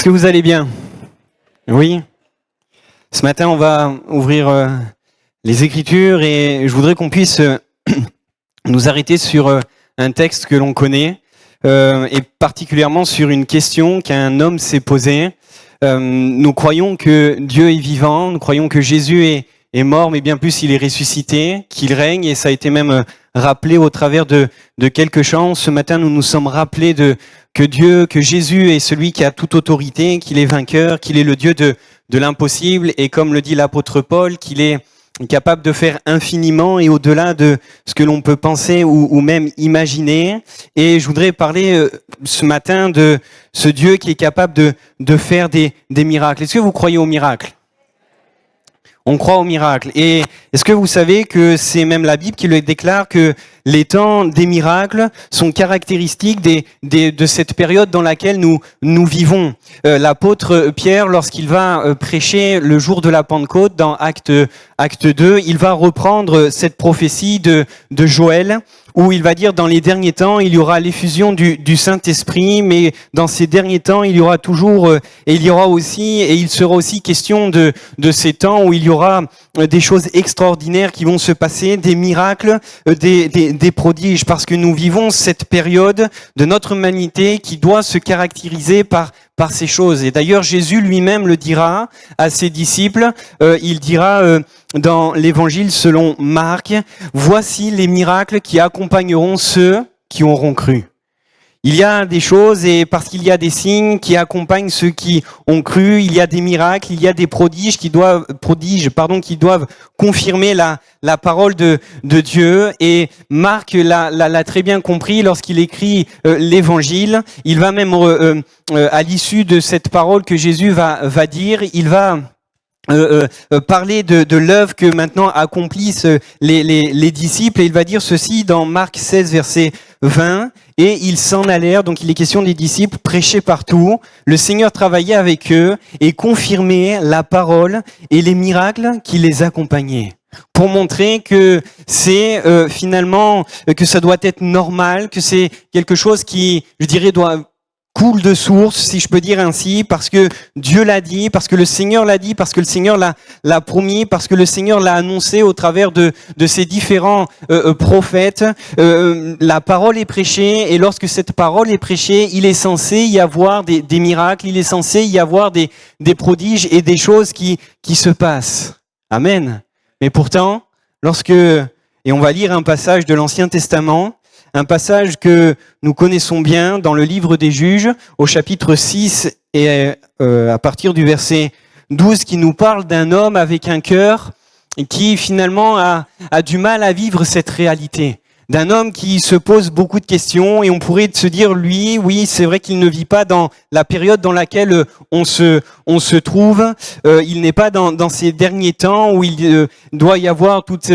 que vous allez bien? Oui. Ce matin, on va ouvrir les Écritures et je voudrais qu'on puisse nous arrêter sur un texte que l'on connaît et particulièrement sur une question qu'un homme s'est posée. Nous croyons que Dieu est vivant, nous croyons que Jésus est mort, mais bien plus, il est ressuscité, qu'il règne, et ça a été même rappelé au travers de quelques chants. Ce matin, nous nous sommes rappelés que Jésus est celui qui a toute autorité, qu'il est vainqueur, qu'il est le Dieu de l'impossible, et comme le dit l'apôtre Paul, qu'il est capable de faire infiniment et au-delà de ce que l'on peut penser ou même imaginer. Et je voudrais parler ce matin de ce Dieu qui est capable de faire des miracles. Est-ce que vous croyez aux miracles ? On croit aux miracles. Et est-ce que vous savez que c'est même la Bible qui le déclare, que les temps des miracles sont caractéristiques de cette période dans laquelle nous vivons. L'apôtre Pierre, lorsqu'il va prêcher le jour de la Pentecôte dans Acte 2, il va reprendre cette prophétie de Joël, où il va dire dans les derniers temps, il y aura l'effusion du Saint-Esprit, mais dans ces derniers temps, il y aura toujours, et il sera aussi question de ces temps où il y aura des choses extraordinaires qui vont se passer, des miracles, des prodiges, parce que nous vivons cette période de notre humanité qui doit se caractériser par ces choses. Et d'ailleurs, Jésus lui-même le dira à ses disciples, il dira dans l'Évangile selon Marc, « Voici les miracles qui accompagneront ceux qui auront cru ». Il y a des choses, et parce qu'il y a des signes qui accompagnent ceux qui ont cru, il y a des miracles, il y a des prodiges qui doivent confirmer la parole de Dieu. Et Marc l'a très bien compris lorsqu'il écrit l'Évangile. Il va même, à l'issue de cette parole que Jésus va dire, il va parler de l'œuvre que maintenant accomplissent les disciples, et il va dire ceci dans Marc 16, verset 20, « Et ils s'en allèrent », donc il est question des disciples, « prêchaient partout, le Seigneur travaillait avec eux et confirmait la parole et les miracles qui les accompagnaient. » Pour montrer que c'est finalement, que ça doit être normal, que c'est quelque chose qui, je dirais, coule de source, si je peux dire ainsi, parce que Dieu l'a dit, parce que le Seigneur l'a dit, parce que le Seigneur l'a promis, parce que le Seigneur l'a annoncé au travers de ces différents prophètes. La parole est prêchée, et lorsque cette parole est prêchée, il est censé y avoir des miracles, il est censé y avoir des prodiges et des choses qui se passent. Amen. Mais pourtant, et on va lire un passage de l'Ancien Testament, un passage que nous connaissons bien dans le livre des Juges, au chapitre 6 et à partir du verset 12, qui nous parle d'un homme avec un cœur qui finalement a du mal à vivre cette réalité. D'un homme qui se pose beaucoup de questions, et on pourrait se dire, lui, oui, c'est vrai qu'il ne vit pas dans la période dans laquelle on se trouve. Il n'est pas dans ces derniers temps où il doit y avoir toute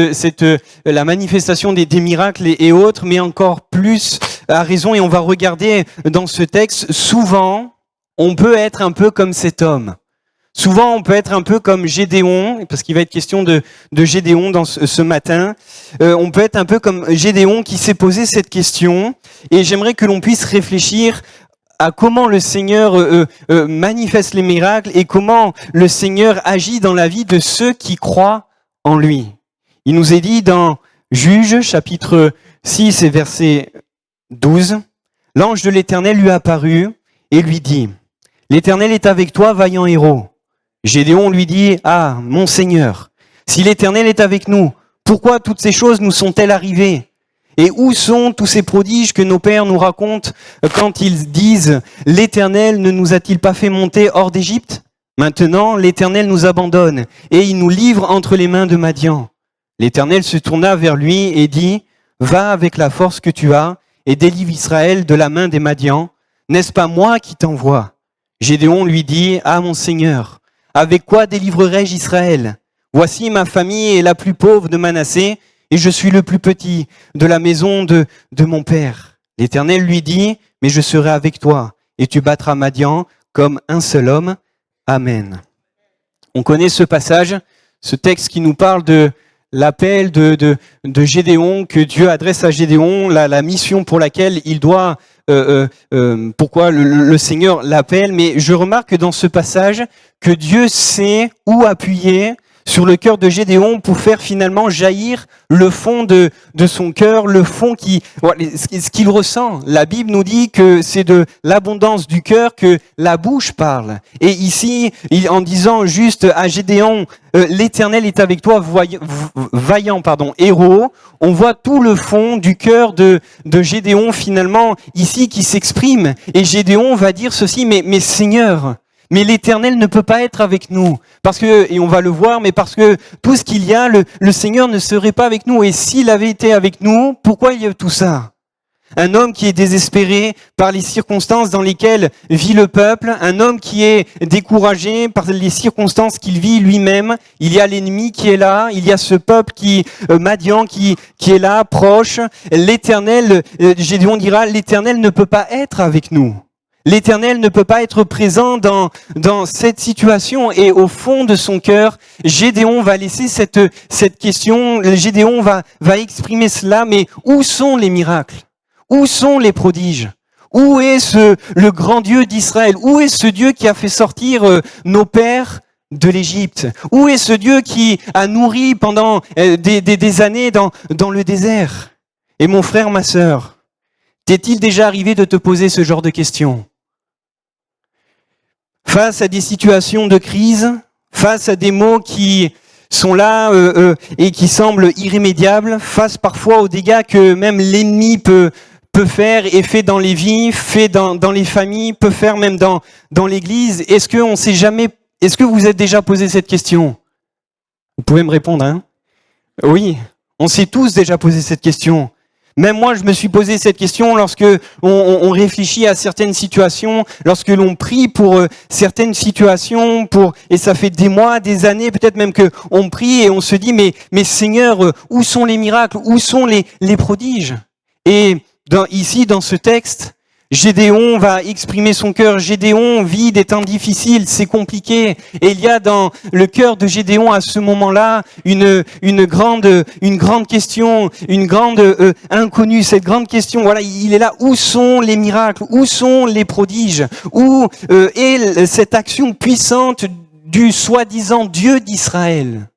la manifestation des miracles et autres, mais encore plus à raison. Et on va regarder dans ce texte, souvent, on peut être un peu comme cet homme. Souvent, on peut être un peu comme Gédéon, parce qu'il va être question de Gédéon dans ce matin. On peut être un peu comme Gédéon qui s'est posé cette question, et j'aimerais que l'on puisse réfléchir à comment le Seigneur manifeste les miracles et comment le Seigneur agit dans la vie de ceux qui croient en lui. Il nous est dit dans Juges, chapitre 6 et verset 12, « L'ange de l'Éternel lui apparut et lui dit, « L'Éternel est avec toi, vaillant héros. » Gédéon lui dit, « Ah, mon Seigneur, si l'Éternel est avec nous, pourquoi toutes ces choses nous sont-elles arrivées ? Et où sont tous ces prodiges que nos pères nous racontent quand ils disent, « L'Éternel ne nous a-t-il pas fait monter hors d'Égypte ? Maintenant, l'Éternel nous abandonne et il nous livre entre les mains de Madian. » L'Éternel se tourna vers lui et dit, « Va avec la force que tu as et délivre Israël de la main des Madians. N'est-ce pas moi qui t'envoie ? » Gédéon lui dit, « Ah, mon Seigneur, avec quoi délivrerai-je Israël ? Voici ma famille est la plus pauvre de Manassé, et je suis le plus petit de la maison de mon père. » L'Éternel lui dit, « Mais je serai avec toi, et tu battras Madian comme un seul homme. Amen. » On connaît ce passage, ce texte qui nous parle de l'appel de Gédéon, que Dieu adresse à Gédéon, la mission pour laquelle il doit pourquoi le Seigneur l'appelle, mais je remarque dans ce passage que Dieu sait où appuyer sur le cœur de Gédéon pour faire finalement jaillir le fond de son cœur, le fond ce qu'il ressent. La Bible nous dit que c'est de l'abondance du cœur que la bouche parle. Et ici, en disant juste à Gédéon, l'Éternel est avec toi, vaillant, héros, on voit tout le fond du cœur de Gédéon finalement ici qui s'exprime. Et Gédéon va dire ceci, mais Seigneur, mais l'Éternel ne peut pas être avec nous. Parce que, et on va le voir, mais parce que tout ce qu'il y a, le Seigneur ne serait pas avec nous. Et s'il avait été avec nous, pourquoi il y a tout ça? Un homme qui est désespéré par les circonstances dans lesquelles vit le peuple, un homme qui est découragé par les circonstances qu'il vit lui-même. Il y a l'ennemi qui est là, il y a ce peuple Madian qui est là, proche. L'Éternel, Gédéon dira, l'Éternel ne peut pas être avec nous. L'Éternel ne peut pas être présent dans cette situation, et au fond de son cœur, Gédéon va laisser cette question. Gédéon va exprimer cela, mais où sont les miracles? Où sont les prodiges? Où est le grand Dieu d'Israël? Où est ce Dieu qui a fait sortir nos pères de l'Égypte? Où est ce Dieu qui a nourri pendant des années dans le désert? Et mon frère, ma sœur, t'est-il déjà arrivé de te poser ce genre de questions? Face à des situations de crise, face à des maux qui sont là et qui semblent irrémédiables, face parfois aux dégâts que même l'ennemi peut faire et fait dans les vies, fait dans les familles, peut faire même dans l'église. Est-ce que vous êtes déjà posé cette question? Vous pouvez me répondre, hein? Oui, on s'est tous déjà posé cette question. Même moi, je me suis posé cette question lorsque on réfléchit à certaines situations, lorsque l'on prie pour certaines situations, et ça fait des mois, des années, peut-être même que on prie et on se dit, mais Seigneur, où sont les miracles? Où sont les prodiges? Et ici, dans ce texte, Gédéon va exprimer son cœur. Gédéon vit des temps difficiles, c'est compliqué. Et il y a dans le cœur de Gédéon à ce moment-là une grande question, une grande inconnue. Cette grande question, voilà, il est là. Où sont les miracles? Où sont les prodiges? Où est cette action puissante du soi-disant Dieu d'Israël?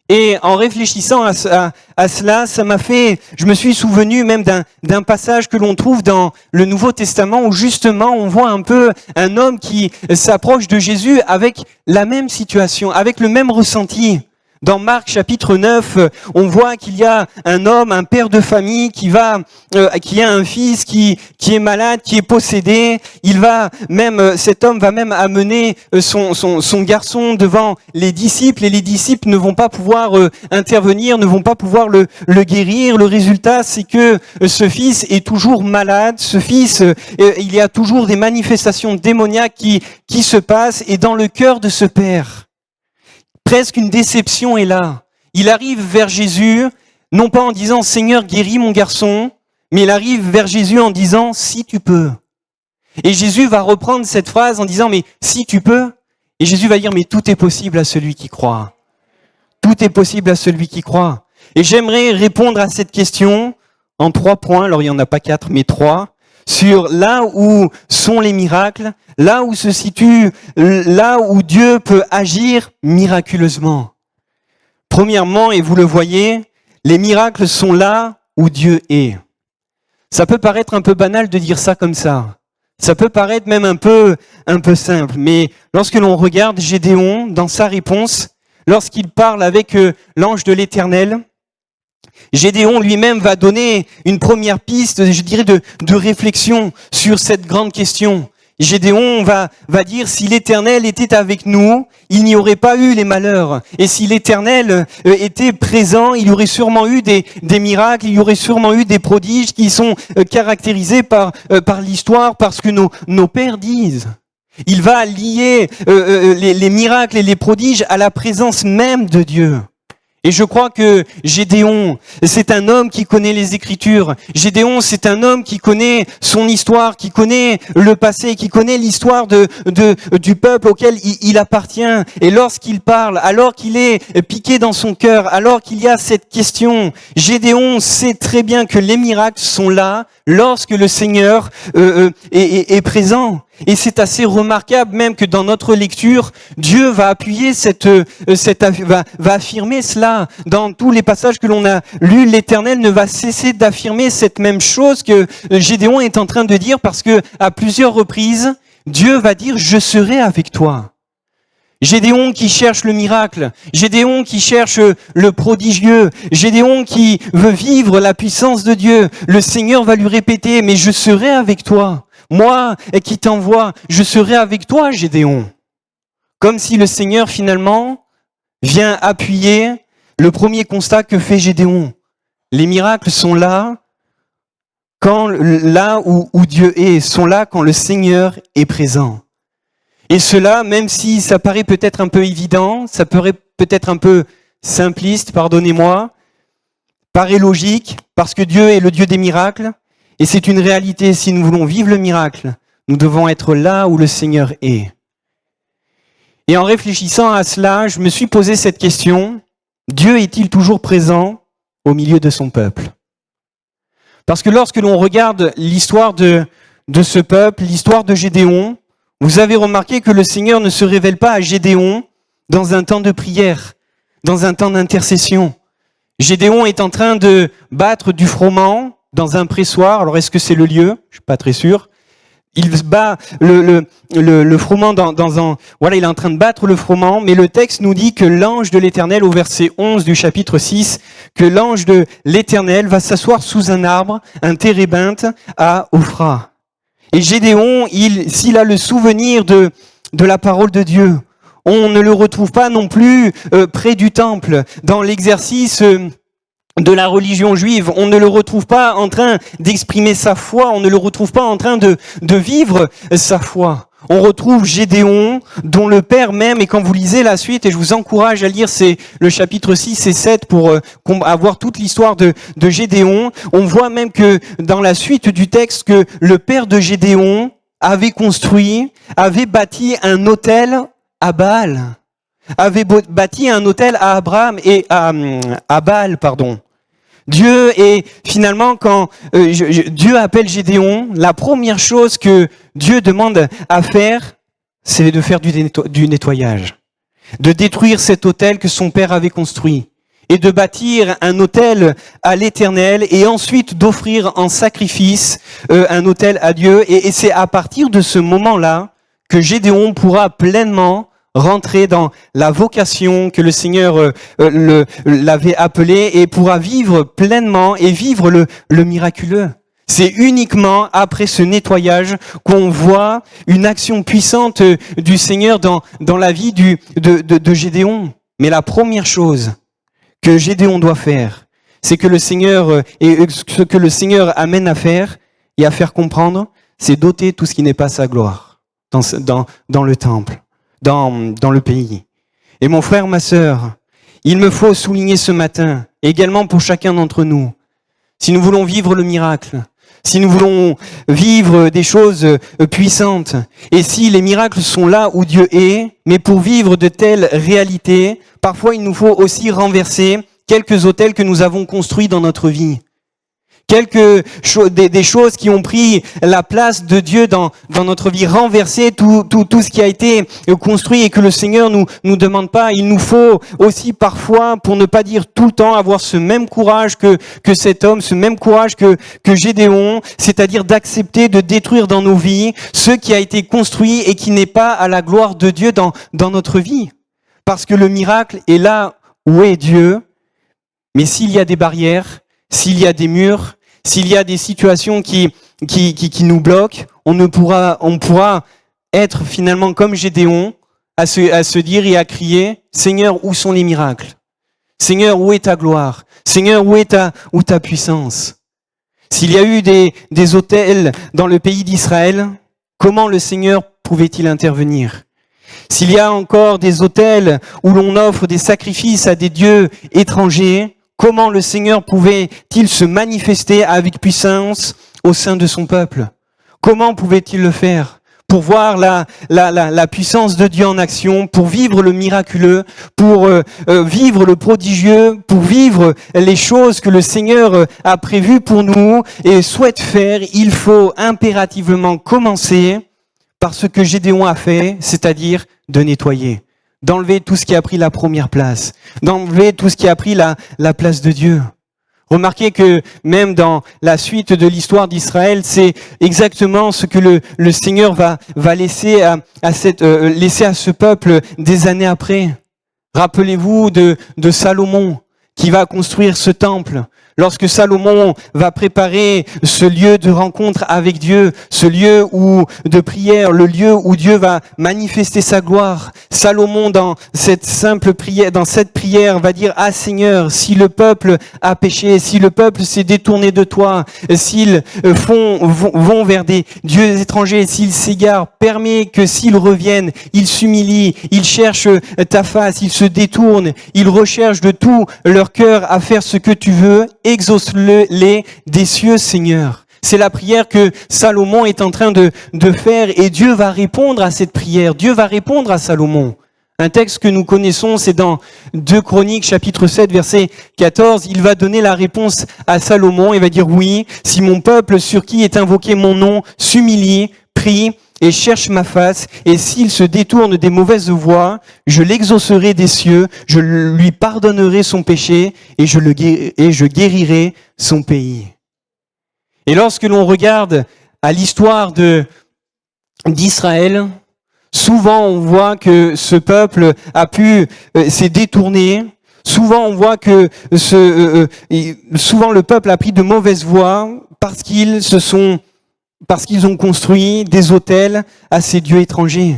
Et en réfléchissant à cela, je me suis souvenu même d'un passage que l'on trouve dans le Nouveau Testament où justement on voit un peu un homme qui s'approche de Jésus avec la même situation, avec le même ressenti. Dans Marc chapitre 9, on voit qu'il y a un homme, un père de famille qui a un fils qui est malade, qui est possédé. Cet homme va même amener son garçon devant les disciples, et les disciples ne vont pas pouvoir intervenir, ne vont pas pouvoir le guérir. Le résultat, c'est que ce fils est toujours malade. Ce fils, il y a toujours des manifestations démoniaques qui se passent, et dans le cœur de ce père, presque une déception est là. Il arrive vers Jésus, non pas en disant « Seigneur, guéris mon garçon », mais il arrive vers Jésus en disant « Si tu peux ». Et Jésus va reprendre cette phrase en disant « Mais si tu peux ». Et Jésus va dire « Mais tout est possible à celui qui croit ». Tout est possible à celui qui croit. Et j'aimerais répondre à cette question en 3 points, alors il n'y en a pas 4, mais 3, sur là où sont les miracles, là où se situe, là où Dieu peut agir miraculeusement. Premièrement, et vous le voyez, les miracles sont là où Dieu est. Ça peut paraître un peu banal de dire ça comme ça. Ça peut paraître même un peu simple, mais lorsque l'on regarde Gédéon dans sa réponse, lorsqu'il parle avec l'ange de l'Éternel, Gédéon lui-même va donner une première piste, je dirais, de réflexion sur cette grande question. Gédéon va dire, si l'Éternel était avec nous, il n'y aurait pas eu les malheurs. Et si l'Éternel était présent, il y aurait sûrement eu des miracles, il y aurait sûrement eu des prodiges qui sont caractérisés par l'histoire, par ce que nos pères disent. Il va lier les miracles et les prodiges à la présence même de Dieu. Et je crois que Gédéon, c'est un homme qui connaît les Écritures. Gédéon, c'est un homme qui connaît son histoire, qui connaît le passé, qui connaît l'histoire du peuple auquel il appartient. Et lorsqu'il parle, alors qu'il est piqué dans son cœur, alors qu'il y a cette question, Gédéon sait très bien que les miracles sont là lorsque le Seigneur est présent. Et c'est assez remarquable même que dans notre lecture, Dieu va appuyer va affirmer cela. Dans tous les passages que l'on a lus, l'Éternel ne va cesser d'affirmer cette même chose que Gédéon est en train de dire, parce que à plusieurs reprises, Dieu va dire « Je serai avec toi ». Gédéon qui cherche le miracle, Gédéon qui cherche le prodigieux, Gédéon qui veut vivre la puissance de Dieu, le Seigneur va lui répéter « Mais je serai avec toi ». Moi qui t'envoie, je serai avec toi, Gédéon. Comme si le Seigneur, finalement, vient appuyer le premier constat que fait Gédéon. Les miracles sont là, là où Dieu est, sont là quand le Seigneur est présent. Et cela, même si ça paraît peut-être un peu évident, ça paraît peut-être un peu simpliste, pardonnez-moi, paraît logique, parce que Dieu est le Dieu des miracles. Et c'est une réalité, si nous voulons vivre le miracle, nous devons être là où le Seigneur est. Et en réfléchissant à cela, je me suis posé cette question, Dieu est-il toujours présent au milieu de son peuple? Parce que lorsque l'on regarde l'histoire de ce peuple, l'histoire de Gédéon, vous avez remarqué que le Seigneur ne se révèle pas à Gédéon dans un temps de prière, dans un temps d'intercession. Gédéon est en train de battre du froment dans un pressoir. Alors, est-ce que c'est le lieu? Je suis pas très sûr. Il bat le froment voilà, il est en train de battre le froment, mais le texte nous dit que l'ange de l'Éternel, au verset 11 du chapitre 6, que l'ange de l'Éternel va s'asseoir sous un arbre, un térébinthe, à Ophra. Et Gédéon, s'il a le souvenir de la parole de Dieu, on ne le retrouve pas non plus près du temple, dans l'exercice de la religion juive. On ne le retrouve pas en train d'exprimer sa foi, on ne le retrouve pas en train de vivre sa foi. On retrouve Gédéon, dont le père même, et quand vous lisez la suite, et je vous encourage à lire le chapitre 6 et 7 pour avoir toute l'histoire de Gédéon, on voit même que dans la suite du texte que le père de Gédéon avait bâti un autel à Baal, avait bâti un autel à Abraham et à Baal, pardon. Dieu, et finalement, quand Dieu appelle Gédéon, la première chose que Dieu demande à faire, c'est de faire du nettoyage, de détruire cet autel que son père avait construit, et de bâtir un autel à l'Éternel, et ensuite d'offrir en sacrifice un autel à Dieu. Et c'est à partir de ce moment-là que Gédéon pourra pleinement rentrer dans la vocation que le Seigneur l'avait appelé, et pourra vivre pleinement et vivre le miraculeux. C'est uniquement après ce nettoyage qu'on voit une action puissante du Seigneur dans la vie de Gédéon. Mais la première chose que Gédéon doit faire, c'est que le Seigneur, et ce que le Seigneur amène à faire et à faire comprendre, c'est d'ôter tout ce qui n'est pas sa gloire dans le temple, dans le pays. Et mon frère, ma sœur, il me faut souligner ce matin, également pour chacun d'entre nous, si nous voulons vivre le miracle, si nous voulons vivre des choses puissantes, et si les miracles sont là où Dieu est, mais pour vivre de telles réalités, parfois il nous faut aussi renverser quelques autels que nous avons construits dans notre vie. Des choses qui ont pris la place de Dieu dans notre vie, renverser tout ce qui a été construit et que le Seigneur nous demande pas. Il nous faut aussi parfois, pour ne pas dire tout le temps, avoir ce même courage que cet homme, ce même courage que Gédéon, c'est-à-dire d'accepter de détruire dans nos vies ce qui a été construit et qui n'est pas à la gloire de Dieu dans notre vie. Parce que le miracle est là où est Dieu, mais s'il y a des barrières, s'il y a des murs, s'il y a des situations qui nous bloquent, on pourra être finalement comme Gédéon, à se dire et à crier, Seigneur, où sont les miracles? Seigneur, où est ta gloire? Seigneur, où est ta puissance? S'il y a eu des autels dans le pays d'Israël, comment le Seigneur pouvait-il intervenir? s'il y a encore des autels où l'on offre des sacrifices à des dieux étrangers, comment le Seigneur pouvait-il se manifester avec puissance au sein de son peuple? Comment pouvait-il le faire? Pour voir la puissance de Dieu en action, pour vivre le miraculeux, pour vivre le prodigieux, pour vivre les choses que le Seigneur a prévues pour nous et souhaite faire, il faut impérativement commencer par ce que Gédéon a fait, c'est-à-dire de nettoyer, d'enlever tout ce qui a pris la première place, d'enlever tout ce qui a pris la place de Dieu. Remarquez que même dans la suite de l'histoire d'Israël, c'est exactement ce que le Seigneur va laisser laisser à ce peuple des années après. Rappelez-vous de Salomon qui va construire ce temple. Lorsque Salomon va préparer ce lieu de rencontre avec Dieu, ce lieu de prière, le lieu où Dieu va manifester sa gloire, Salomon dans cette simple prière, dans cette prière va dire: Ah Seigneur, si le peuple a péché, si le peuple s'est détourné de toi, s'ils vont vers des dieux étrangers, s'ils s'égarent, permets que s'ils reviennent, ils s'humilient, ils cherchent ta face, ils se détournent, ils recherchent de tout leur cœur à faire ce que tu veux. Exauce-les des cieux, Seigneur. C'est la prière que Salomon est en train de faire et Dieu va répondre à cette prière. Dieu va répondre à Salomon. Un texte que nous connaissons, c'est dans 2 Chroniques, chapitre 7, verset 14. Il va donner la réponse à Salomon et va dire: oui, si mon peuple sur qui est invoqué mon nom s'humilie, prie et cherche ma face, et s'il se détourne des mauvaises voies, je l'exaucerai des cieux, je lui pardonnerai son péché, et je guérirai son pays. Et lorsque l'on regarde à l'histoire d'Israël, souvent on voit que ce peuple s'est détourné. Souvent on voit que souvent le peuple a pris de mauvaises voies parce qu'ils ont construit des autels à ces dieux étrangers.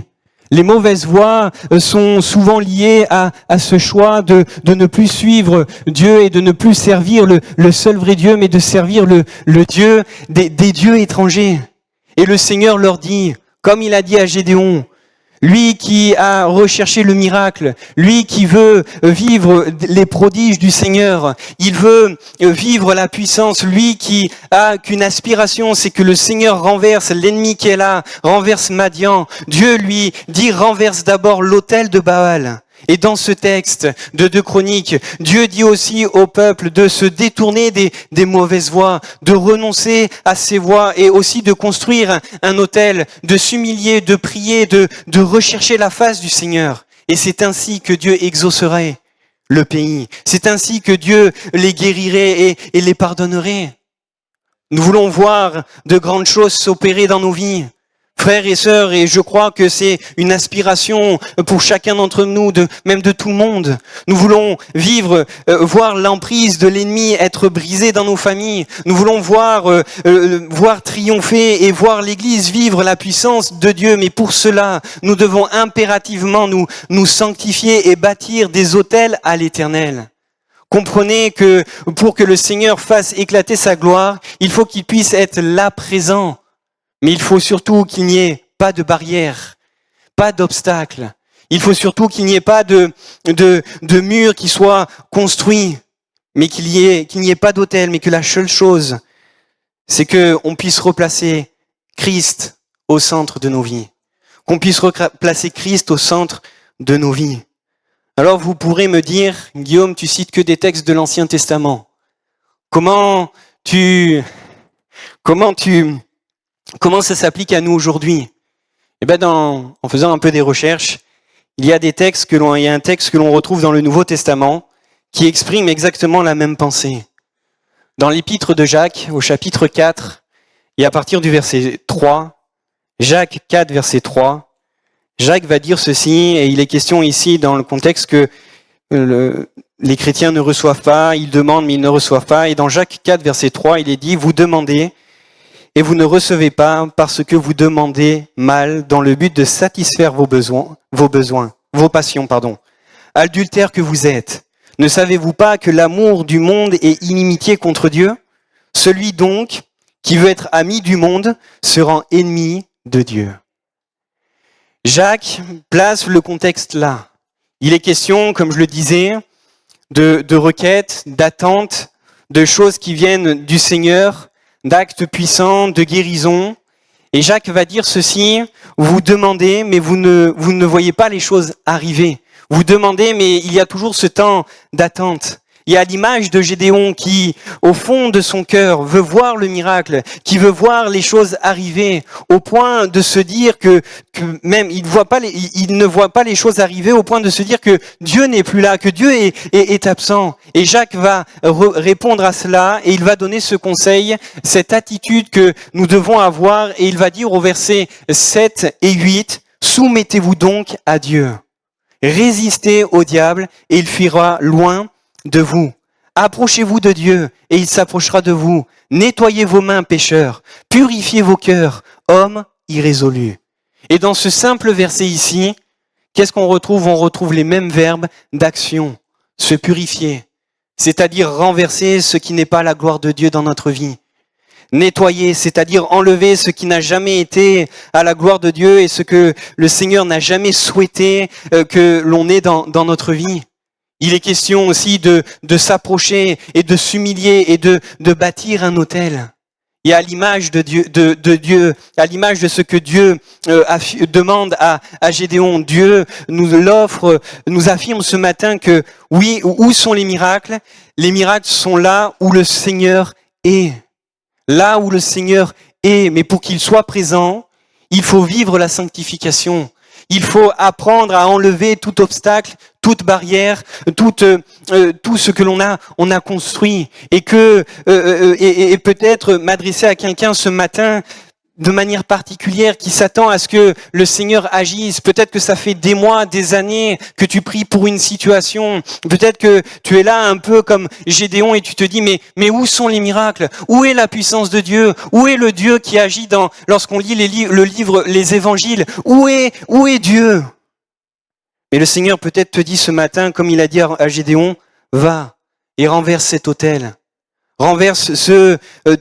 Les mauvaises voies sont souvent liées à ce choix de ne plus suivre Dieu et de ne plus servir le seul vrai Dieu, mais de servir le Dieu des dieux étrangers. Et le Seigneur leur dit, comme il a dit à Gédéon, lui qui a recherché le miracle, lui qui veut vivre les prodiges du Seigneur, il veut vivre la puissance, lui qui a qu'une aspiration, c'est que le Seigneur renverse l'ennemi qui est là, renverse Madian. Dieu lui dit: renverse d'abord l'autel de Baal. Et dans ce texte de 2 Chroniques, Dieu dit aussi au peuple de se détourner des mauvaises voies, de renoncer à ces voies et aussi de construire un autel, de s'humilier, de prier, de rechercher la face du Seigneur. Et c'est ainsi que Dieu exaucerait le pays. C'est ainsi que Dieu les guérirait et les pardonnerait. Nous voulons voir de grandes choses s'opérer dans nos vies. Frères et sœurs, et je crois que c'est une aspiration pour chacun d'entre nous, même de tout le monde. Nous voulons voir l'emprise de l'ennemi être brisée dans nos familles. Nous voulons voir triompher et voir l'Église vivre la puissance de Dieu. Mais pour cela, nous devons impérativement nous sanctifier et bâtir des autels à l'Éternel. Comprenez que pour que le Seigneur fasse éclater sa gloire, il faut qu'il puisse être là présent. Mais il faut surtout qu'il n'y ait pas de barrière, pas d'obstacle. Il faut surtout qu'il n'y ait pas de mur qui soit construit, mais qu'il n'y ait pas d'autel, mais que la seule chose, c'est qu'on puisse replacer Christ au centre de nos vies. Qu'on puisse replacer Christ au centre de nos vies. Alors vous pourrez me dire, Guillaume, tu cites que des textes de l'Ancien Testament. Comment ça s'applique à nous aujourd'hui? Eh ben, en faisant un peu des recherches, il y a un texte que l'on retrouve dans le Nouveau Testament qui exprime exactement la même pensée. Dans l'épître de Jacques, au chapitre 4, et à partir du verset 3, Jacques 4, verset 3, Jacques va dire ceci, et il est question ici dans le contexte que les chrétiens ne reçoivent pas, ils demandent mais ils ne reçoivent pas, et dans Jacques 4, verset 3, il est dit: vous demandez, et vous ne recevez pas parce que vous demandez mal dans le but de satisfaire vos passions. Adultères que vous êtes, ne savez-vous pas que l'amour du monde est inimitié contre Dieu? Celui donc qui veut être ami du monde se rend ennemi de Dieu. Jacques place le contexte là. Il est question, comme je le disais, de requêtes, d'attentes, de choses qui viennent du Seigneur, d'actes puissants, de guérison. Et Jacques va dire ceci, vous demandez, mais vous ne voyez pas les choses arriver. Vous demandez, mais il y a toujours ce temps d'attente. Il y a l'image de Gédéon qui, au fond de son cœur, veut voir le miracle, qui veut voir les choses arriver, au point de se dire que même il ne voit pas les choses arriver, au point de se dire que Dieu n'est plus là, que Dieu est absent. Et Jacques va répondre à cela et il va donner ce conseil, cette attitude que nous devons avoir, et il va dire au verset 7 et 8, « Soumettez-vous donc à Dieu, résistez au diable et il fuira loin de vous. Approchez-vous de Dieu et il s'approchera de vous. Nettoyez vos mains, pécheurs. Purifiez vos cœurs, hommes irrésolus. » Et dans ce simple verset ici, qu'est-ce qu'on retrouve? On retrouve les mêmes verbes d'action. Se purifier, c'est-à-dire renverser ce qui n'est pas la gloire de Dieu dans notre vie. Nettoyer, c'est-à-dire enlever ce qui n'a jamais été à la gloire de Dieu et ce que le Seigneur n'a jamais souhaité que l'on ait dans notre vie. Il est question aussi de s'approcher et de s'humilier et de bâtir un autel. Et à l'image de Dieu, à l'image de ce que Dieu demande à Gédéon, Dieu nous affirme ce matin que oui, où sont les miracles? Les miracles sont là où le Seigneur est. Là où le Seigneur est. Mais pour qu'il soit présent, il faut vivre la sanctification. Il faut apprendre à enlever tout obstacle, toute barrière, tout ce que l'on a construit. Et peut-être m'adresser à quelqu'un ce matin de manière particulière qui s'attend à ce que le Seigneur agisse. Peut-être que ça fait des mois, des années que tu pries pour une situation. Peut-être que tu es là un peu comme Gédéon et tu te dis mais où sont les miracles? Où est la puissance de Dieu? Où est le Dieu qui agit lorsqu'on lit les évangiles? Où est Dieu? Mais le Seigneur peut-être te dit ce matin, comme il a dit à Gédéon, va et renverse cet autel. Renverse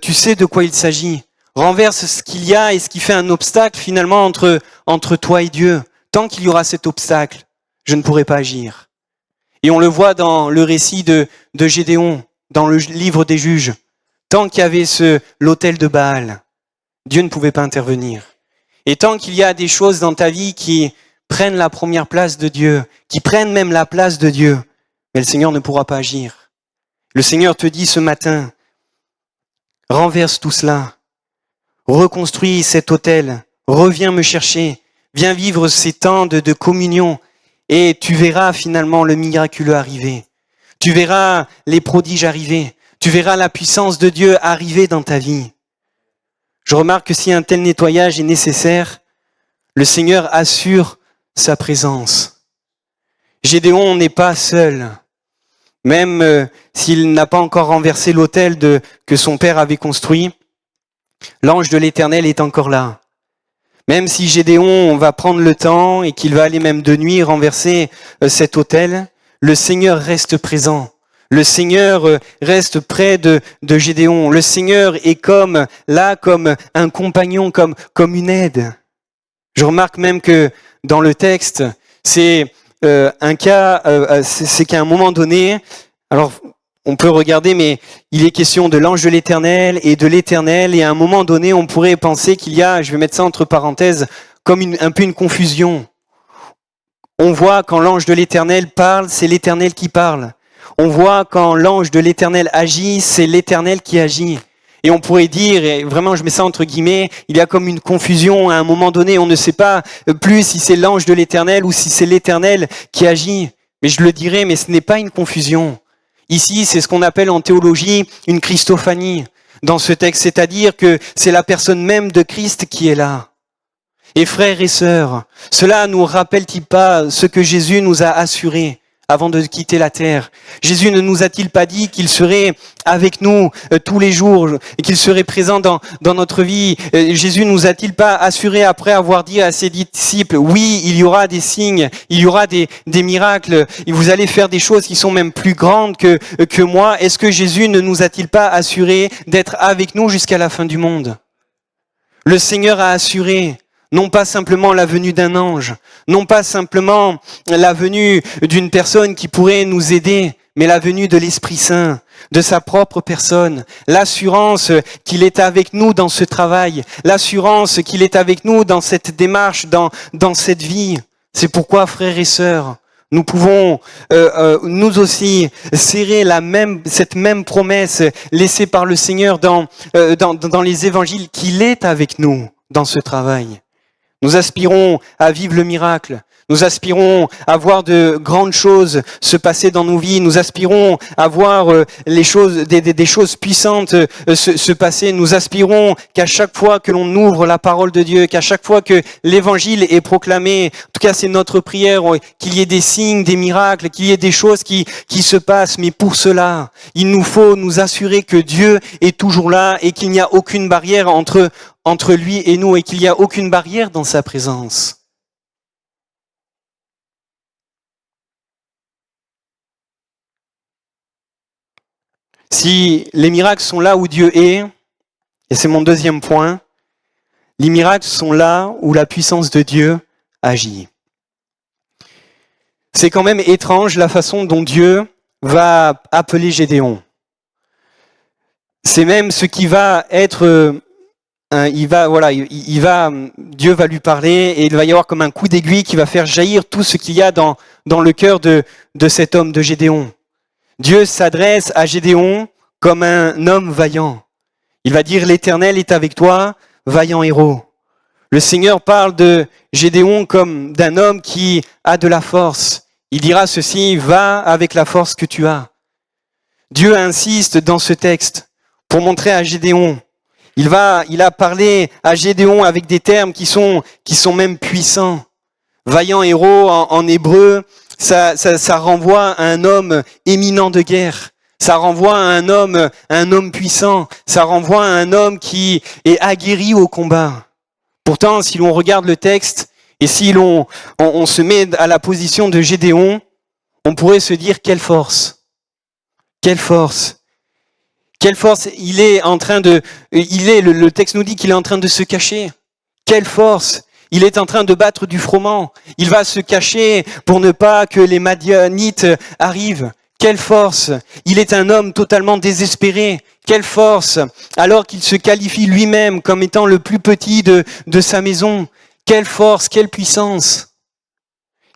tu sais de quoi il s'agit. Renverse ce qu'il y a et ce qui fait un obstacle finalement entre toi et Dieu. Tant qu'il y aura cet obstacle, je ne pourrai pas agir. Et on le voit dans le récit de Gédéon, dans le livre des Juges. Tant qu'il y avait l'autel de Baal, Dieu ne pouvait pas intervenir. Et tant qu'il y a des choses dans ta vie qui prennent la première place de Dieu, qui prennent même la place de Dieu, mais le Seigneur ne pourra pas agir. Le Seigneur te dit ce matin, renverse tout cela. Reconstruis cet autel, reviens me chercher, viens vivre ces temps de communion et tu verras finalement le miraculeux arriver. Tu verras les prodiges arriver, tu verras la puissance de Dieu arriver dans ta vie. Je remarque que si un tel nettoyage est nécessaire, le Seigneur assure sa présence. Gédéon n'est pas seul, même s'il n'a pas encore renversé l'autel que son père avait construit. L'ange de l'Éternel est encore là. Même si Gédéon va prendre le temps et qu'il va aller même de nuit renverser cet autel, le Seigneur reste présent. Le Seigneur reste près de Gédéon. Le Seigneur est comme un compagnon, comme une aide. Je remarque même que dans le texte, c'est un cas, c'est qu'à un moment donné, alors on peut regarder, mais il est question de l'ange de l'Éternel, et à un moment donné, on pourrait penser qu'il y a, je vais mettre ça entre parenthèses, comme un peu une confusion. On voit quand l'ange de l'Éternel parle, c'est l'Éternel qui parle. On voit quand l'ange de l'Éternel agit, c'est l'Éternel qui agit. Et on pourrait dire, et vraiment je mets ça entre guillemets, il y a comme une confusion à un moment donné, on ne sait pas plus si c'est l'ange de l'Éternel ou si c'est l'Éternel qui agit. Mais je le dirais, mais ce n'est pas une confusion. Ici, c'est ce qu'on appelle en théologie une Christophanie dans ce texte, c'est-à-dire que c'est la personne même de Christ qui est là. Et frères et sœurs, cela nous rappelle-t-il pas ce que Jésus nous a assuré avant de quitter la terre? Jésus ne nous a-t-il pas dit qu'il serait avec nous tous les jours et qu'il serait présent dans notre vie? Jésus nous a-t-il pas assuré après avoir dit à ses disciples, oui, il y aura des signes, il y aura des miracles, et vous allez faire des choses qui sont même plus grandes que moi? Est-ce que Jésus ne nous a-t-il pas assuré d'être avec nous jusqu'à la fin du monde? Le Seigneur a assuré Non pas simplement la venue d'un ange, non pas simplement la venue d'une personne qui pourrait nous aider, mais la venue de l'Esprit Saint, de sa propre personne, l'assurance qu'il est avec nous dans ce travail, l'assurance qu'il est avec nous dans cette démarche, dans cette vie. C'est pourquoi, frères et sœurs, nous pouvons nous aussi serrer cette même promesse laissée par le Seigneur dans les évangiles, qu'il est avec nous dans ce travail. Nous aspirons à vivre le miracle. Nous aspirons à voir de grandes choses se passer dans nos vies. Nous aspirons à voir des choses puissantes se passer. Nous aspirons qu'à chaque fois que l'on ouvre la parole de Dieu, qu'à chaque fois que l'évangile est proclamé, en tout cas c'est notre prière, qu'il y ait des signes, des miracles, qu'il y ait des choses qui se passent. Mais pour cela, il nous faut nous assurer que Dieu est toujours là et qu'il n'y a aucune barrière entre lui et nous et qu'il n'y a aucune barrière dans sa présence. Si les miracles sont là où Dieu est, et c'est mon deuxième point, les miracles sont là où la puissance de Dieu agit. C'est quand même étrange la façon dont Dieu va appeler Gédéon. C'est même ce qui va être... Dieu va lui parler et il va y avoir comme un coup d'aiguille qui va faire jaillir tout ce qu'il y a dans le cœur de cet homme, de Gédéon. Dieu s'adresse à Gédéon comme un homme vaillant. Il va dire, l'Éternel est avec toi, vaillant héros. Le Seigneur parle de Gédéon comme d'un homme qui a de la force. Il dira ceci, va avec la force que tu as. Dieu insiste dans ce texte pour montrer à Gédéon. Il a parlé à Gédéon avec des termes qui sont même puissants. Vaillant héros en hébreu, ça renvoie à un homme éminent de guerre. Ça renvoie à un homme puissant. Ça renvoie à un homme qui est aguerri au combat. Pourtant, si l'on regarde le texte et si on se met à la position de Gédéon, on pourrait se dire quelle force. Quelle force. Quelle force. Le texte nous dit qu'il est en train de se cacher. Quelle force. Il est en train de battre du froment. Il va se cacher pour ne pas que les Madianites arrivent. Quelle force. Il est un homme totalement désespéré. Quelle force. Alors qu'il se qualifie lui-même comme étant le plus petit de sa maison. Quelle force, quelle puissance.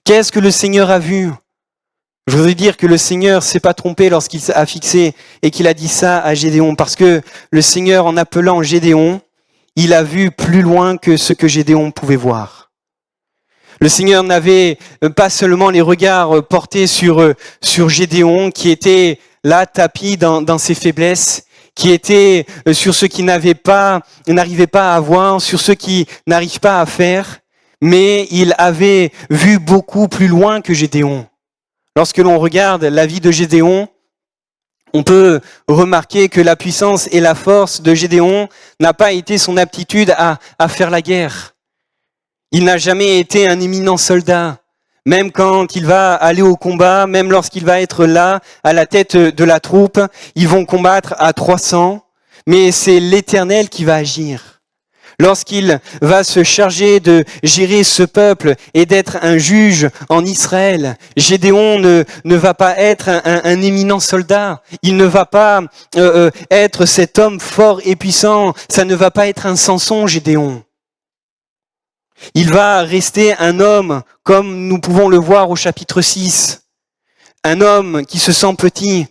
Qu'est-ce que le Seigneur a vu? Je voudrais dire que le Seigneur s'est pas trompé lorsqu'il a fixé et qu'il a dit ça à Gédéon. Parce que le Seigneur, en appelant Gédéon, il a vu plus loin que ce que Gédéon pouvait voir. Le Seigneur n'avait pas seulement les regards portés sur Gédéon, qui était là tapi dans ses faiblesses, qui était sur ce qu'il n'arrivait pas à voir, sur ce qu'il n'arrive pas à faire, mais il avait vu beaucoup plus loin que Gédéon. Lorsque l'on regarde la vie de Gédéon, on peut remarquer que la puissance et la force de Gédéon n'a pas été son aptitude à faire la guerre. Il n'a jamais été un éminent soldat. Même quand il va aller au combat, même lorsqu'il va être là, à la tête de la troupe, ils vont combattre à 300, mais c'est l'Éternel qui va agir. Lorsqu'il va se charger de gérer ce peuple et d'être un juge en Israël, Gédéon ne va pas être un éminent soldat. Il ne va pas être cet homme fort et puissant. Ça ne va pas être un Samson, Gédéon. Il va rester un homme comme nous pouvons le voir au chapitre 6. Un homme qui se sent petit.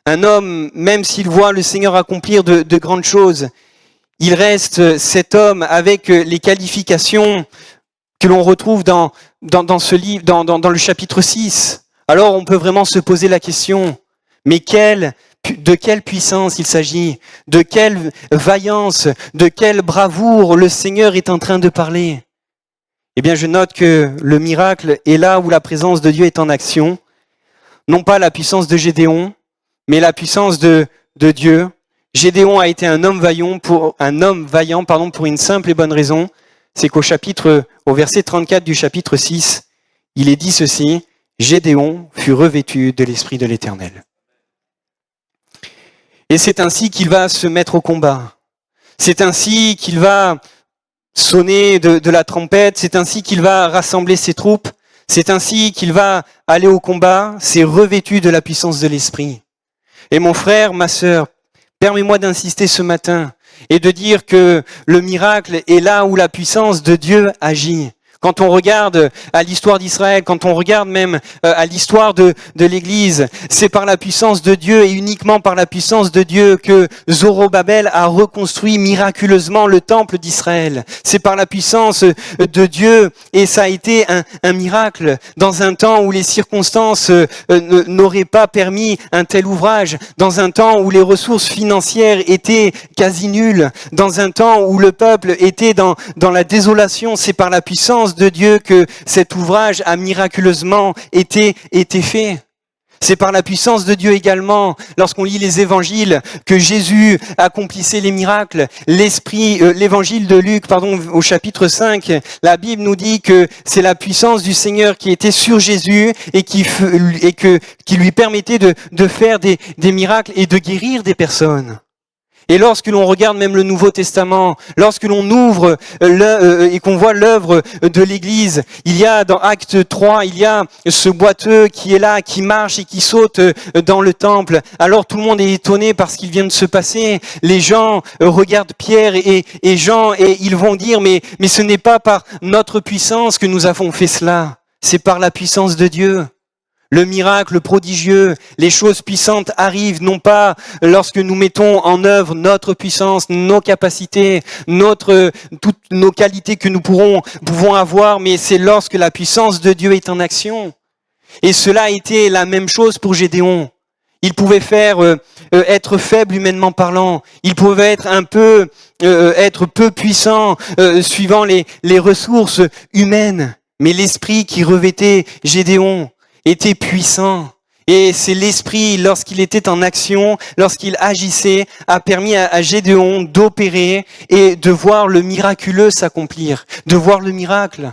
Un homme, même s'il voit le Seigneur accomplir de grandes choses, il reste cet homme avec les qualifications que l'on retrouve dans ce livre, dans le chapitre 6. Alors on peut vraiment se poser la question, mais de quelle puissance il s'agit? De quelle vaillance? De quelle bravoure le Seigneur est en train de parler? Eh bien, je note que le miracle est là où la présence de Dieu est en action. Non pas la puissance de Gédéon, mais la puissance de Dieu. Gédéon a été un homme vaillant pour une simple et bonne raison, c'est au verset 34 du chapitre 6, il est dit ceci, Gédéon fut revêtu de l'Esprit de l'Éternel. Et c'est ainsi qu'il va se mettre au combat. C'est ainsi qu'il va sonner de la trompette, c'est ainsi qu'il va rassembler ses troupes, c'est ainsi qu'il va aller au combat, c'est revêtu de la puissance de l'Esprit. Et mon frère, ma sœur, permets-moi d'insister ce matin et de dire que le miracle est là où la puissance de Dieu agit. Quand on regarde à l'histoire d'Israël, quand on regarde même à l'histoire de l'Église, c'est par la puissance de Dieu et uniquement par la puissance de Dieu que Zorobabel a reconstruit miraculeusement le temple d'Israël. C'est par la puissance de Dieu et ça a été un miracle dans un temps où les circonstances n'auraient pas permis un tel ouvrage, dans un temps où les ressources financières étaient quasi nulles, dans un temps où le peuple était dans la désolation. C'est par la puissance de Dieu que cet ouvrage a miraculeusement été fait. C'est par la puissance de Dieu également, lorsqu'on lit les évangiles, que Jésus accomplissait les miracles. L'évangile de Luc, au chapitre 5, la Bible nous dit que c'est la puissance du Seigneur qui était sur Jésus et qui lui permettait de faire des miracles et de guérir des personnes. Et lorsque l'on regarde même le Nouveau Testament, lorsque l'on ouvre et qu'on voit l'œuvre de l'Église, il y a dans Acte 3, il y a ce boiteux qui est là, qui marche et qui saute dans le temple. Alors tout le monde est étonné par ce qu'il vient de se passer. Les gens regardent Pierre et Jean et ils vont dire mais ce n'est pas par notre puissance que nous avons fait cela, c'est par la puissance de Dieu. Le miracle prodigieux, les choses puissantes arrivent non pas lorsque nous mettons en œuvre notre puissance, nos capacités, toutes nos qualités que nous pouvons avoir, mais c'est lorsque la puissance de Dieu est en action. Et cela a été la même chose pour Gédéon. Il pouvait être faible humainement parlant. Il pouvait être peu puissant suivant les ressources humaines. Mais l'esprit qui revêtait Gédéon était puissant. Et c'est l'esprit, lorsqu'il était en action, lorsqu'il agissait, a permis à Gédéon d'opérer et de voir le miraculeux s'accomplir, de voir le miracle.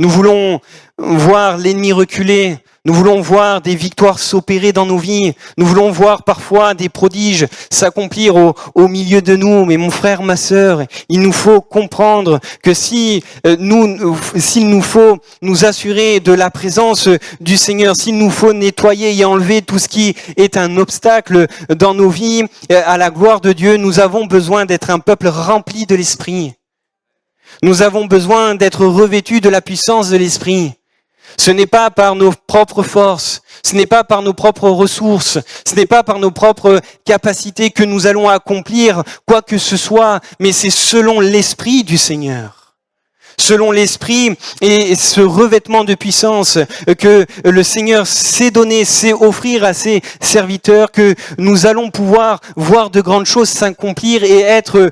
Nous voulons voir l'ennemi reculer. Nous voulons voir des victoires s'opérer dans nos vies. Nous voulons voir parfois des prodiges s'accomplir au milieu de nous. Mais mon frère, ma sœur, il nous faut comprendre que s'il nous faut nous assurer de la présence du Seigneur, s'il nous faut nettoyer et enlever tout ce qui est un obstacle dans nos vies à la gloire de Dieu, nous avons besoin d'être un peuple rempli de l'Esprit. Nous avons besoin d'être revêtus de la puissance de l'Esprit. Ce n'est pas par nos propres forces, ce n'est pas par nos propres ressources, ce n'est pas par nos propres capacités que nous allons accomplir quoi que ce soit, mais c'est selon l'Esprit du Seigneur. Selon l'Esprit et ce revêtement de puissance que le Seigneur s'est donné, s'est offrir à ses serviteurs, que nous allons pouvoir voir de grandes choses s'accomplir et être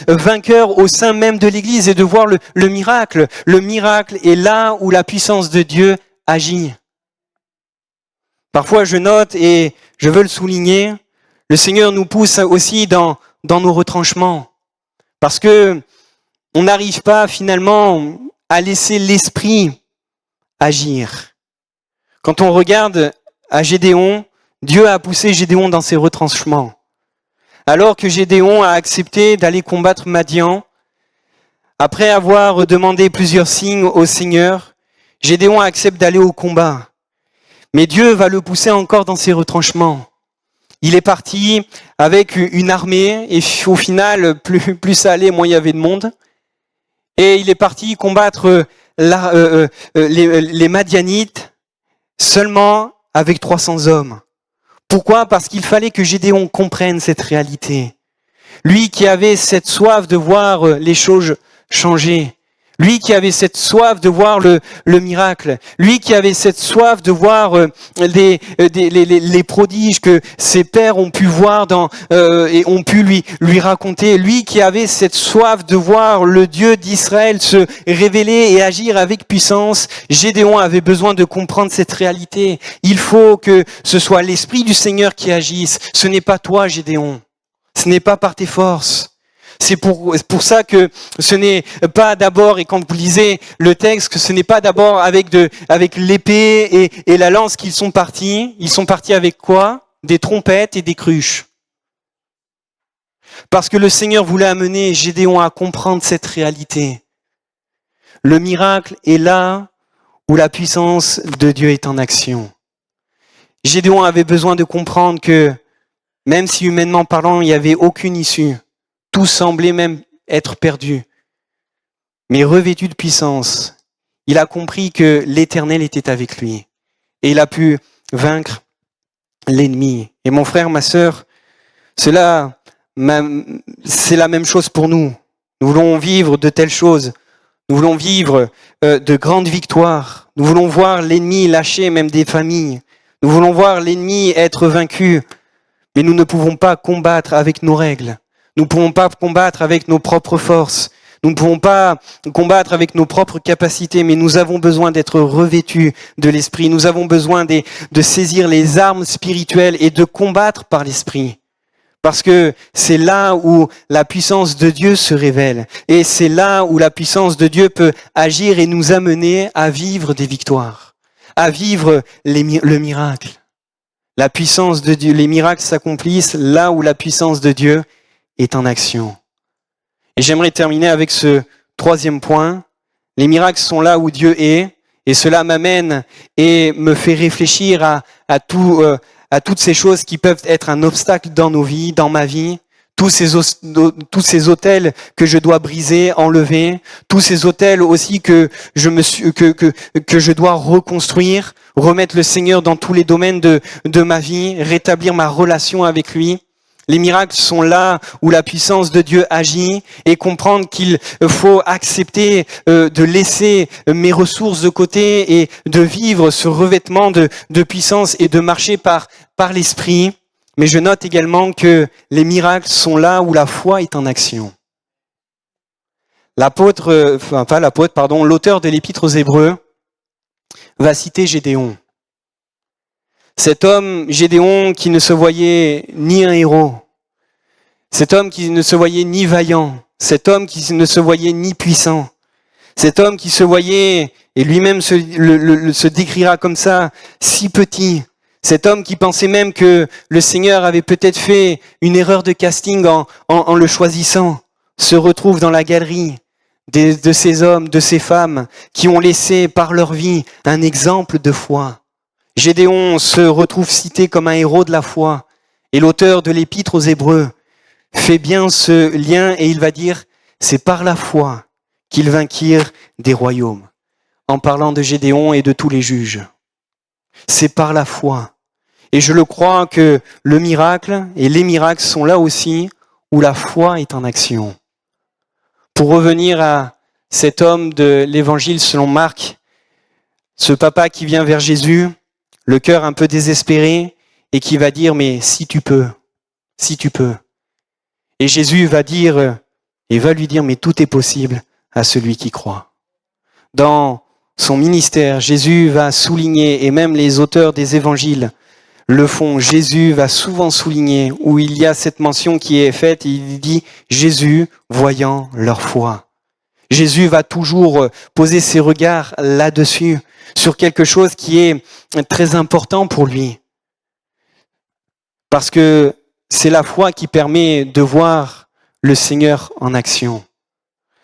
vainqueurs au sein même de l'Église et de voir le miracle. Le miracle est là où la puissance de Dieu agit. Parfois je note et je veux le souligner, le Seigneur nous pousse aussi dans nos retranchements. Parce que on n'arrive pas finalement à laisser l'esprit agir. Quand on regarde à Gédéon, Dieu a poussé Gédéon dans ses retranchements. Alors que Gédéon a accepté d'aller combattre Madian, après avoir demandé plusieurs signes au Seigneur, Gédéon accepte d'aller au combat. Mais Dieu va le pousser encore dans ses retranchements. Il est parti avec une armée et au final, plus ça allait, moins il y avait de monde. Et il est parti combattre les Madianites seulement avec 300 hommes. Pourquoi ? Parce qu'il fallait que Gédéon comprenne cette réalité. Lui qui avait cette soif de voir les choses changer. Lui qui avait cette soif de voir le miracle, lui qui avait cette soif de voir les prodiges que ses pères ont pu voir et ont pu lui raconter, lui qui avait cette soif de voir le Dieu d'Israël se révéler et agir avec puissance, Gédéon avait besoin de comprendre cette réalité. Il faut que ce soit l'Esprit du Seigneur qui agisse. Ce n'est pas toi, Gédéon. Ce n'est pas par tes forces. C'est pour ça que ce n'est pas d'abord, et quand vous lisez le texte, que ce n'est pas d'abord avec l'épée et la lance qu'ils sont partis. Ils sont partis avec quoi ? Des trompettes et des cruches. Parce que le Seigneur voulait amener Gédéon à comprendre cette réalité. Le miracle est là où la puissance de Dieu est en action. Gédéon avait besoin de comprendre que même si humainement parlant, il n'y avait aucune issue, tout semblait même être perdu. Mais revêtu de puissance, il a compris que l'Éternel était avec lui. Et il a pu vaincre l'ennemi. Et mon frère, ma sœur, c'est la même chose pour nous. Nous voulons vivre de telles choses. Nous voulons vivre de grandes victoires. Nous voulons voir l'ennemi lâcher même des familles. Nous voulons voir l'ennemi être vaincu. Mais nous ne pouvons pas combattre avec nos règles. Nous ne pouvons pas combattre avec nos propres forces. Nous ne pouvons pas combattre avec nos propres capacités, mais nous avons besoin d'être revêtus de l'Esprit. Nous avons besoin de saisir les armes spirituelles et de combattre par l'Esprit. Parce que c'est là où la puissance de Dieu se révèle. Et c'est là où la puissance de Dieu peut agir et nous amener à vivre des victoires, à vivre le miracle. La puissance de Dieu, les miracles s'accomplissent là où la puissance de Dieu est en action. Et j'aimerais terminer avec ce troisième point. Les miracles sont là où Dieu est, et cela m'amène et me fait réfléchir à toutes ces choses qui peuvent être un obstacle dans nos vies, dans ma vie. Tous ces autels que je dois briser, enlever, tous ces autels aussi que je dois reconstruire, remettre le Seigneur dans tous les domaines de ma vie, rétablir ma relation avec lui. Les miracles sont là où la puissance de Dieu agit et comprendre qu'il faut accepter de laisser mes ressources de côté et de vivre ce revêtement de puissance et de marcher par l'Esprit. Mais je note également que les miracles sont là où la foi est en action. L'auteur de l'Épître aux Hébreux va citer Gédéon. Cet homme, Gédéon, qui ne se voyait ni un héros, cet homme qui ne se voyait ni vaillant, cet homme qui ne se voyait ni puissant, cet homme qui se voyait, et lui-même se décrira comme ça, si petit, cet homme qui pensait même que le Seigneur avait peut-être fait une erreur de casting en le choisissant, se retrouve dans la galerie de ces hommes, de ces femmes qui ont laissé par leur vie un exemple de foi. Gédéon se retrouve cité comme un héros de la foi. Et l'auteur de l'Épître aux Hébreux fait bien ce lien et il va dire, c'est par la foi qu'ils vainquirent des royaumes. En parlant de Gédéon et de tous les juges. C'est par la foi. Et je le crois que le miracle et les miracles sont là aussi où la foi est en action. Pour revenir à cet homme de l'évangile selon Marc, ce papa qui vient vers Jésus, le cœur un peu désespéré, et qui va dire, mais si tu peux. Et Jésus va lui dire, mais tout est possible à celui qui croit. Dans son ministère, Jésus va souligner, et même les auteurs des évangiles le font, Jésus va souvent souligner, où il y a cette mention qui est faite, il dit, Jésus voyant leur foi. Jésus va toujours poser ses regards là-dessus, sur quelque chose qui est très important pour lui. Parce que c'est la foi qui permet de voir le Seigneur en action.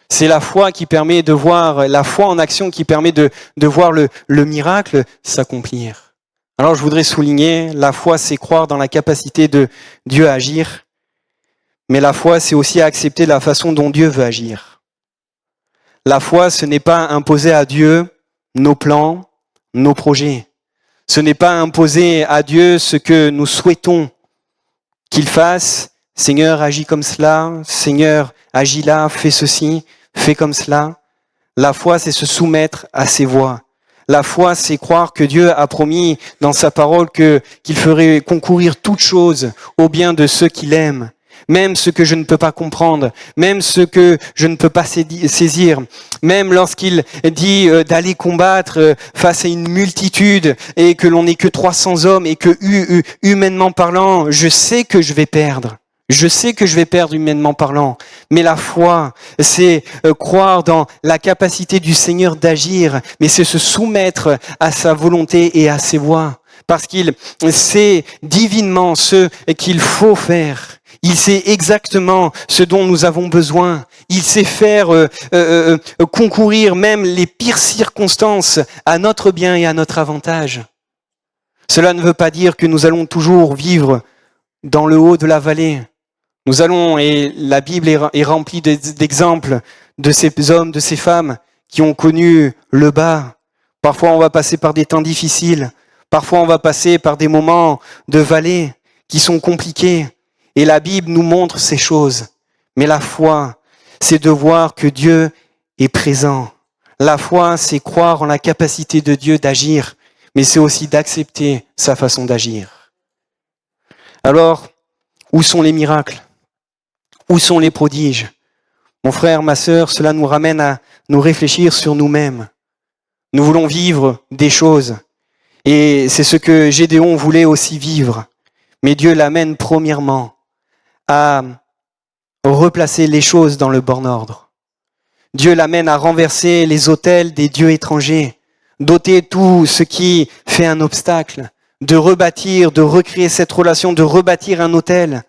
C'est la foi qui permet de voir, la foi en action qui permet de voir le miracle s'accomplir. Alors je voudrais souligner, la foi c'est croire dans la capacité de Dieu à agir, mais la foi c'est aussi accepter la façon dont Dieu veut agir. La foi ce n'est pas imposer à Dieu nos plans, nos projets. Ce n'est pas imposer à Dieu ce que nous souhaitons qu'il fasse. Seigneur, agis comme cela. Seigneur, agis là, fais ceci, fais comme cela. La foi, c'est se soumettre à ses voies. La foi, c'est croire que Dieu a promis dans sa parole qu'il ferait concourir toutes choses au bien de ceux qu'il aime. Même ce que je ne peux pas comprendre, même ce que je ne peux pas saisir, même lorsqu'il dit d'aller combattre face à une multitude et que l'on n'est que 300 hommes et que humainement parlant, je sais que je vais perdre. Je sais que je vais perdre humainement parlant, mais la foi, c'est croire dans la capacité du Seigneur d'agir, mais c'est se soumettre à sa volonté et à ses voies, parce qu'il sait divinement ce qu'il faut faire. Il sait exactement ce dont nous avons besoin. Il sait faire concourir même les pires circonstances à notre bien et à notre avantage. Cela ne veut pas dire que nous allons toujours vivre dans le haut de la vallée. Nous allons, et la Bible est remplie d'exemples de ces hommes, de ces femmes qui ont connu le bas. Parfois, on va passer par des temps difficiles. Parfois, on va passer par des moments de vallée qui sont compliqués. Et la Bible nous montre ces choses. Mais la foi, c'est de voir que Dieu est présent. La foi, c'est croire en la capacité de Dieu d'agir, mais c'est aussi d'accepter sa façon d'agir. Alors, où sont les miracles? Où sont les prodiges? Mon frère, ma sœur, cela nous ramène à nous réfléchir sur nous-mêmes. Nous voulons vivre des choses. Et c'est ce que Gédéon voulait aussi vivre. Mais Dieu l'amène premièrement à replacer les choses dans le bon ordre. Dieu l'amène à renverser les autels des dieux étrangers, d'ôter tout ce qui fait un obstacle, de rebâtir, de recréer cette relation, de rebâtir un autel.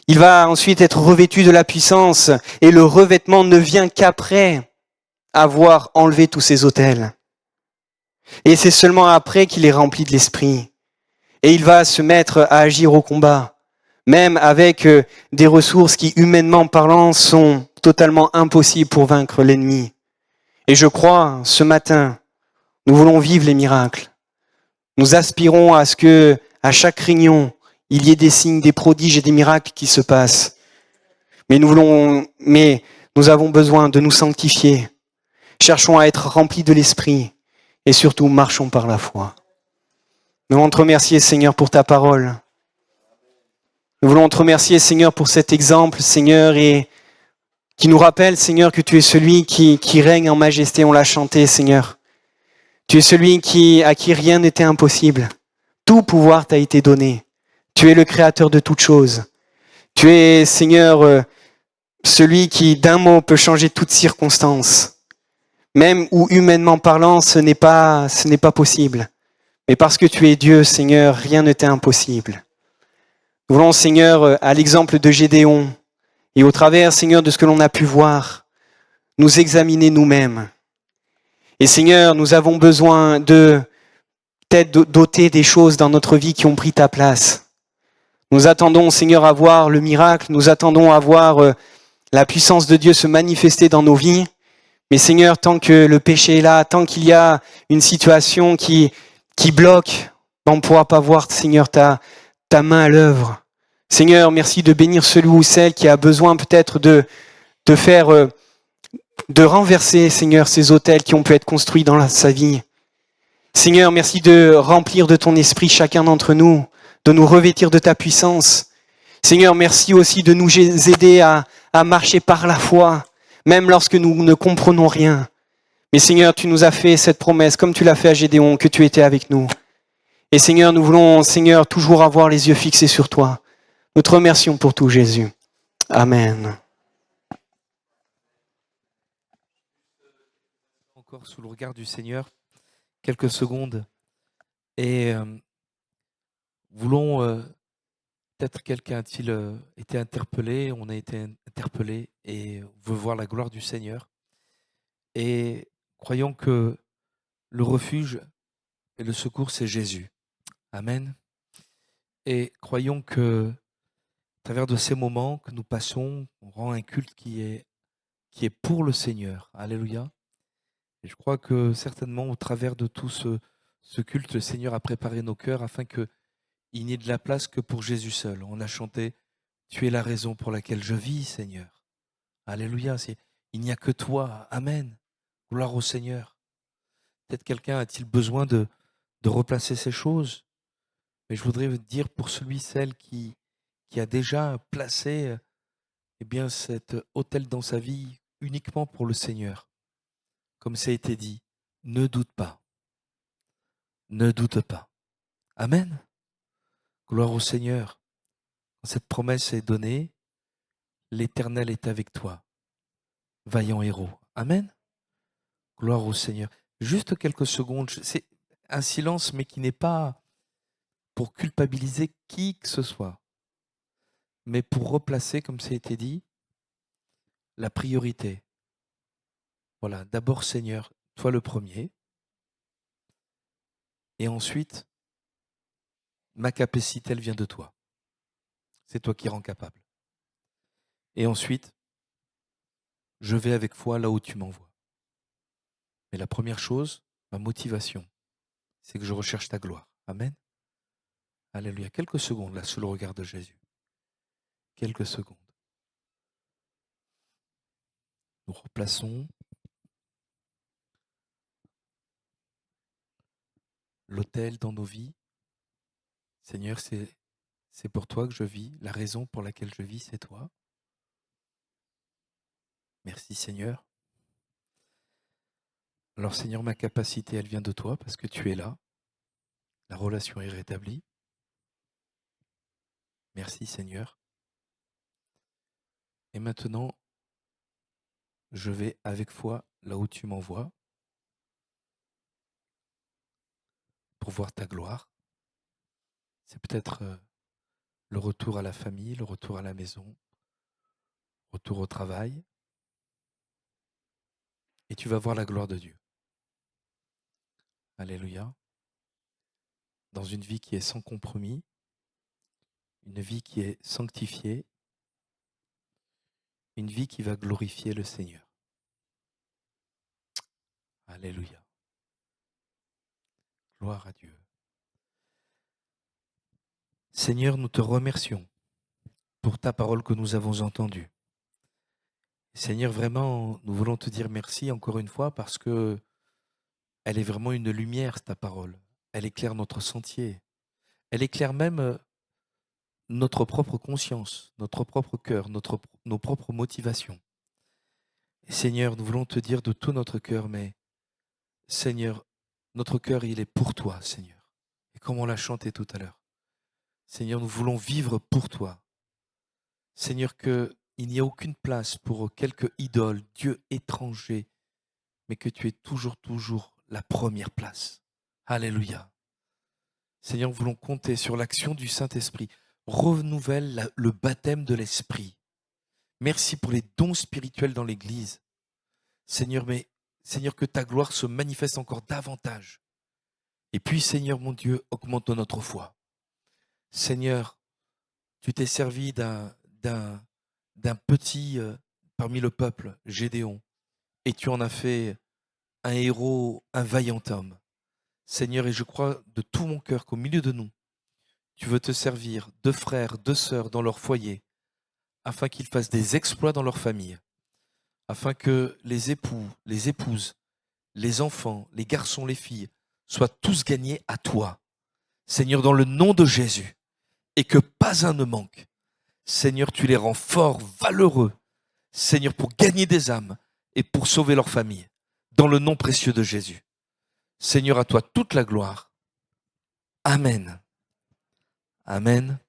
Il va ensuite être revêtu de la puissance et le revêtement ne vient qu'après avoir enlevé tous ces autels. Et c'est seulement après qu'il est rempli de l'esprit. Et il va se mettre à agir au combat, même avec des ressources qui, humainement parlant, sont totalement impossibles pour vaincre l'ennemi. Et je crois, ce matin, nous voulons vivre les miracles. Nous aspirons à ce que, à chaque réunion, il y ait des signes, des prodiges et des miracles qui se passent. Mais nous avons besoin de nous sanctifier. Cherchons à être remplis de l'esprit et surtout marchons par la foi. Nous voulons te remercier, Seigneur, pour ta parole. Nous voulons te remercier, Seigneur, pour cet exemple, Seigneur, et qui nous rappelle, Seigneur, que tu es celui qui règne en majesté. On l'a chanté, Seigneur. Tu es celui à qui rien n'était impossible. Tout pouvoir t'a été donné. Tu es le créateur de toutes choses. Tu es, Seigneur, celui qui, d'un mot, peut changer toutes circonstances. Même où, humainement parlant, ce n'est pas possible. Mais parce que tu es Dieu, Seigneur, rien ne t'est impossible. Nous voulons, Seigneur, à l'exemple de Gédéon, et au travers, Seigneur, de ce que l'on a pu voir, nous examiner nous-mêmes. Et Seigneur, nous avons besoin de peut-être d'ôter des choses dans notre vie qui ont pris ta place. Nous attendons, Seigneur, à voir le miracle, nous attendons à voir la puissance de Dieu se manifester dans nos vies. Mais Seigneur, tant que le péché est là, tant qu'il y a une situation qui bloque, on ne pourra pas voir, Seigneur, ta main à l'œuvre. Seigneur, merci de bénir celui ou celle qui a besoin peut-être de faire, de renverser, Seigneur, ces autels qui ont pu être construits dans sa vie. Seigneur, merci de remplir de ton esprit chacun d'entre nous, de nous revêtir de ta puissance. Seigneur, merci aussi de nous aider à marcher par la foi, même lorsque nous ne comprenons rien. Mais Seigneur, tu nous as fait cette promesse, comme tu l'as fait à Gédéon, que tu étais avec nous. Et Seigneur, nous voulons, Seigneur, toujours avoir les yeux fixés sur toi. Nous te remercions pour tout, Jésus. Amen. Encore sous le regard du Seigneur, quelques secondes. Et voulons, peut-être quelqu'un a-t-il été interpellé, on a été interpellé et veut voir la gloire du Seigneur. Et croyons que le refuge et le secours, c'est Jésus. Amen. Et croyons que, à travers de ces moments que nous passons, on rend un culte qui est pour le Seigneur. Alléluia. Et je crois que certainement, au travers de tout ce culte, le Seigneur a préparé nos cœurs afin qu'il n'y ait de la place que pour Jésus seul. On a chanté « Tu es la raison pour laquelle je vis, Seigneur ». Alléluia. Il n'y a que toi. Amen. Gloire au Seigneur. Peut-être quelqu'un a-t-il besoin de replacer ces choses. Mais je voudrais dire pour celui, celle qui a déjà placé cet autel dans sa vie uniquement pour le Seigneur. Comme ça a été dit, ne doute pas. Ne doute pas. Amen. Gloire au Seigneur. Quand cette promesse est donnée, l'Éternel est avec toi. Vaillant héros. Amen. Gloire au Seigneur. Juste quelques secondes. C'est un silence, mais qui n'est pas pour culpabiliser qui que ce soit. mais pour replacer, comme ça a été dit, la priorité. Voilà, d'abord Seigneur, toi le premier, et ensuite, ma capacité, elle vient de toi. C'est toi qui rends capable. Et ensuite, je vais avec foi là où tu m'envoies. Mais la première chose, ma motivation, c'est que je recherche ta gloire. Amen. Alléluia. Quelques secondes là sous le regard de Jésus. Quelques secondes. Nous replaçons l'autel dans nos vies. Seigneur, c'est pour toi que je vis. La raison pour laquelle je vis, c'est toi. Merci Seigneur. Alors Seigneur, ma capacité, elle vient de toi parce que tu es là. La relation est rétablie. Merci Seigneur. Et maintenant, je vais avec foi là où tu m'envoies pour voir ta gloire. C'est peut-être le retour à la famille, le retour à la maison, retour au travail. Et tu vas voir la gloire de Dieu. Alléluia. Dans une vie qui est sans compromis, une vie qui est sanctifiée, une vie qui va glorifier le Seigneur. Alléluia. Gloire à Dieu. Seigneur, nous te remercions pour ta parole que nous avons entendue. Seigneur, vraiment, nous voulons te dire merci encore une fois parce que elle est vraiment une lumière, ta parole. Elle éclaire notre sentier. Elle éclaire même notre propre conscience, notre propre cœur, nos propres motivations. Et Seigneur, nous voulons te dire de tout notre cœur, mais Seigneur, notre cœur, il est pour toi, Seigneur. Et comme on l'a chanté tout à l'heure, Seigneur, nous voulons vivre pour toi. Seigneur, qu'il n'y a aucune place pour quelque idole, Dieu étranger, mais que tu es toujours la première place. Alléluia. Seigneur, nous voulons compter sur l'action du Saint-Esprit. Renouvelle le baptême de l'Esprit. Merci pour les dons spirituels dans l'Église. Seigneur, mais Seigneur, que ta gloire se manifeste encore davantage. Et puis, Seigneur mon Dieu, augmente notre foi. Seigneur, tu t'es servi d'un petit parmi le peuple, Gédéon, et tu en as fait un héros, un vaillant homme. Seigneur, et je crois de tout mon cœur qu'au milieu de nous, tu veux te servir de frères, de sœurs dans leur foyer, afin qu'ils fassent des exploits dans leur famille, afin que les époux, les épouses, les enfants, les garçons, les filles, soient tous gagnés à toi. Seigneur, dans le nom de Jésus, et que pas un ne manque. Seigneur, tu les rends forts, valeureux, Seigneur, pour gagner des âmes et pour sauver leur famille, dans le nom précieux de Jésus. Seigneur, à toi toute la gloire. Amen. Amen.